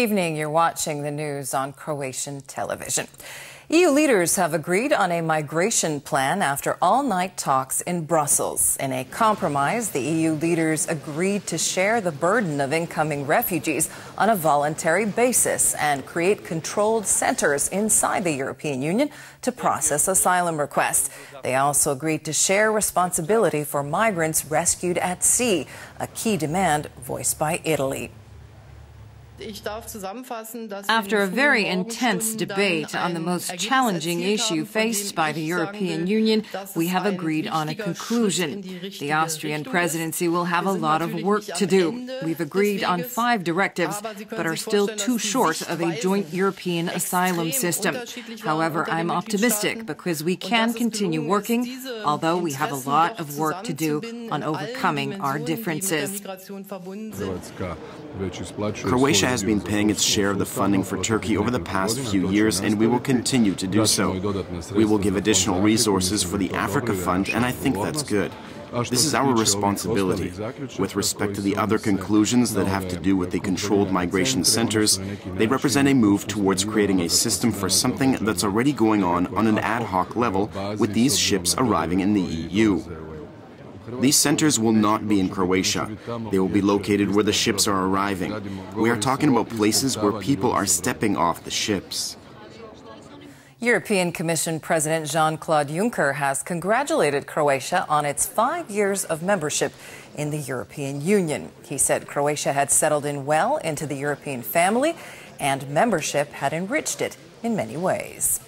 evening. You're watching the news on Croatian television. EU leaders have agreed on a migration plan after all-night talks in Brussels. In a compromise, the EU leaders agreed to share the burden of incoming refugees on a voluntary basis and create controlled centers inside the European Union to process asylum requests. They also agreed to share responsibility for migrants rescued at sea, a key demand voiced by Italy. After a very intense debate on the most challenging issue faced by the European Union, we have agreed on a conclusion. The Austrian presidency will have a lot of work to do. We've agreed on 5 directives, but are still too short of a joint European asylum system. However, I'm optimistic because we can continue working, although we have a lot of work to do on overcoming our differences. Croatia has been paying its share of the funding for Turkey over the past few years, and we will continue to do so. We will give additional resources for the Africa Fund, and I think that's good. This is our responsibility. With respect to the other conclusions that have to do with the controlled migration centers, they represent a move towards creating a system for something that's already going on an ad hoc level with these ships arriving in the EU. These centers will not be in Croatia. They will be located where the ships are arriving. We are talking about places where people are stepping off the ships. European Commission President Jean-Claude Juncker has congratulated Croatia on its 5 years of membership in the European Union. He said Croatia had settled in well into the European family and membership had enriched it in many ways.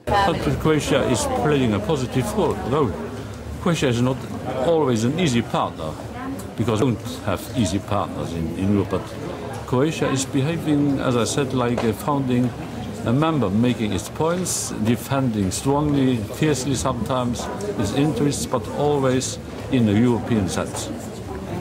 But Croatia is playing a positive role. Croatia is not always an easy partner, because we don't have easy partners in Europe, but Croatia is behaving, as I said, like a founding member, making its points, defending strongly, fiercely sometimes, its interests, but always in a European sense.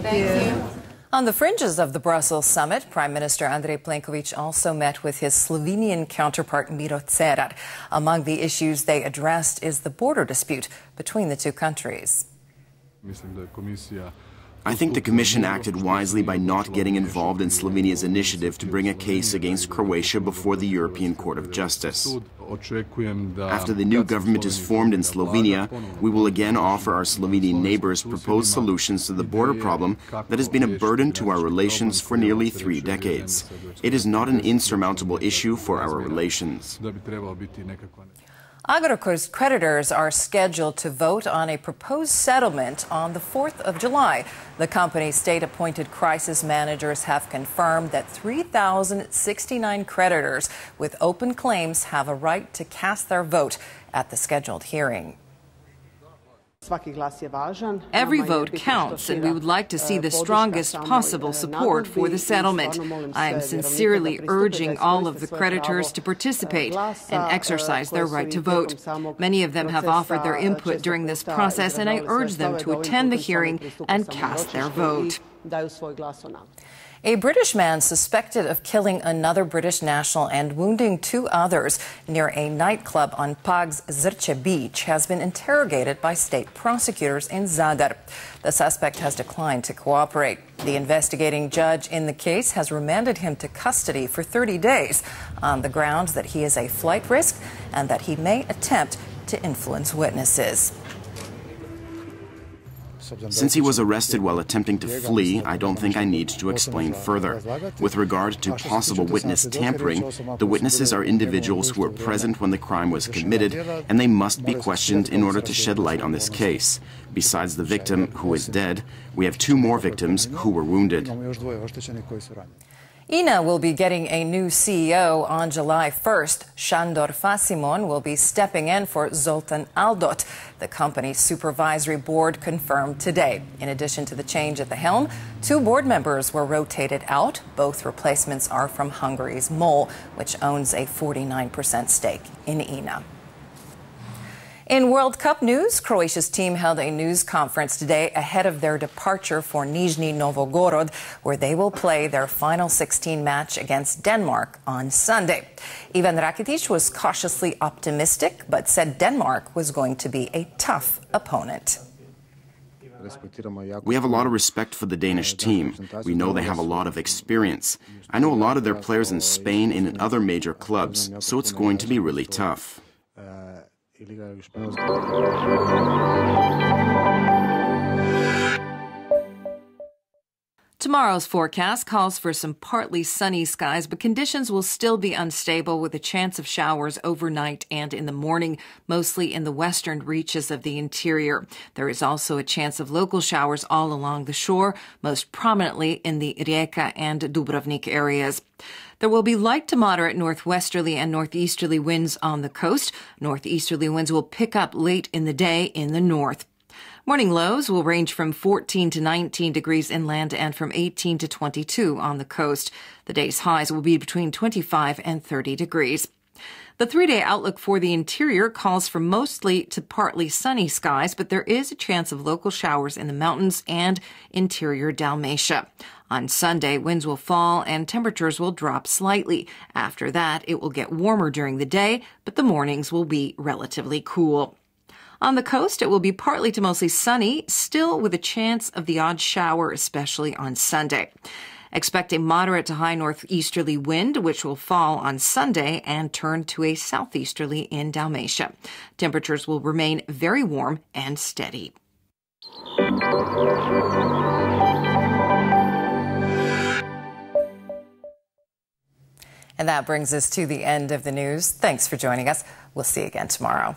Thank you. On the fringes of the Brussels summit, Prime Minister Andrej Plenković also met with his Slovenian counterpart Miro Cerar. Among the issues they addressed is the border dispute between the two countries. I think the Commission acted wisely by not getting involved in Slovenia's initiative to bring a case against Croatia before the European Court of Justice. After the new government is formed in Slovenia, we will again offer our Slovenian neighbors proposed solutions to the border problem that has been a burden to our relations for nearly 3 decades. It is not an insurmountable issue for our relations. Agrokor's creditors are scheduled to vote on a proposed settlement on the 4th of July. The company's state-appointed crisis managers have confirmed that 3,069 creditors with open claims have a right to cast their vote at the scheduled hearing. Every vote counts, and we would like to see the strongest possible support for the settlement. I am sincerely urging all of the creditors to participate and exercise their right to vote. Many of them have offered their input during this process, and I urge them to attend the hearing and cast their vote. A British man suspected of killing another British national and wounding 2 others near a nightclub on Pag's Zrče beach has been interrogated by state prosecutors in Zadar. The suspect has declined to cooperate. The investigating judge in the case has remanded him to custody for 30 days on the grounds that he is a flight risk and that he may attempt to influence witnesses. Since he was arrested while attempting to flee, I don't think I need to explain further. With regard to possible witness tampering, the witnesses are individuals who were present when the crime was committed, and they must be questioned in order to shed light on this case. Besides the victim, who is dead, we have 2 more victims who were wounded. INA will be getting a new CEO on July 1st. Sandor Fasimon will be stepping in for Zoltan Aldot, the company's supervisory board confirmed today. In addition to the change at the helm, 2 board members were rotated out. Both replacements are from Hungary's MOL, which owns a 49% stake in INA. In World Cup news, Croatia's team held a news conference today ahead of their departure for Nizhny Novgorod, where they will play their final 16 match against Denmark on Sunday. Ivan Rakitic was cautiously optimistic, but said Denmark was going to be a tough opponent. We have a lot of respect for the Danish team. We know they have a lot of experience. I know a lot of their players in Spain and in other major clubs, so it's going to be really tough. Tomorrow's forecast calls for some partly sunny skies, but conditions will still be unstable with a chance of showers overnight and in the morning, mostly in the western reaches of the interior. There is also a chance of local showers all along the shore, most prominently in the Rijeka and Dubrovnik areas. There will be light to moderate northwesterly and northeasterly winds on the coast. Northeasterly winds will pick up late in the day in the north. Morning lows will range from 14 to 19 degrees inland and from 18 to 22 on the coast. The day's highs will be between 25 and 30 degrees. The three-day outlook for the interior calls for mostly to partly sunny skies, but there is a chance of local showers in the mountains and interior Dalmatia. On Sunday, winds will fall and temperatures will drop slightly. After that, it will get warmer during the day, but the mornings will be relatively cool. On the coast, it will be partly to mostly sunny, still with a chance of the odd shower, especially on Sunday. Expect a moderate to high northeasterly wind, which will fall on Sunday and turn to a southeasterly in Dalmatia. Temperatures will remain very warm and steady. And that brings us to the end of the news. Thanks for joining us. We'll see you again tomorrow.